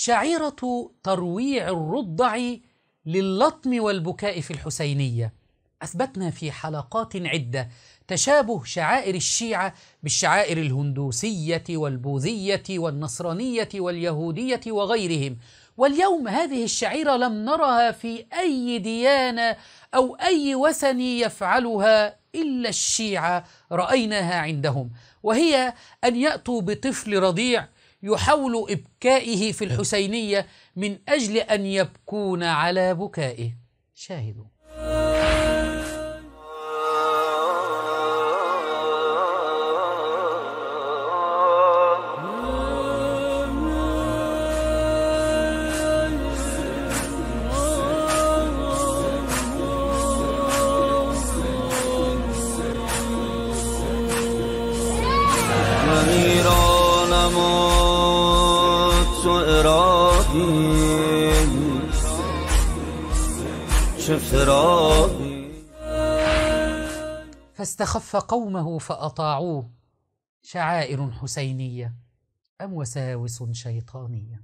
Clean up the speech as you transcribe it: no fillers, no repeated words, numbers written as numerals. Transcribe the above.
شعيرة ترويع الرضع لللطم والبكاء في الحسينية. أثبتنا في حلقات عدة تشابه شعائر الشيعة بالشعائر الهندوسية والبوذية والنصرانية واليهودية وغيرهم، واليوم هذه الشعيرة لم نرها في أي ديانة أو أي وثن يفعلها إلا الشيعة رأيناها عندهم، وهي أن يأتوا بطفل رضيع يحاول إبكائه في الحسينية من أجل أن يبكون على بكائه. شاهدوا. فاستخف قومه فأطاعوه. شعائر حسينية أم وساوس شيطانية؟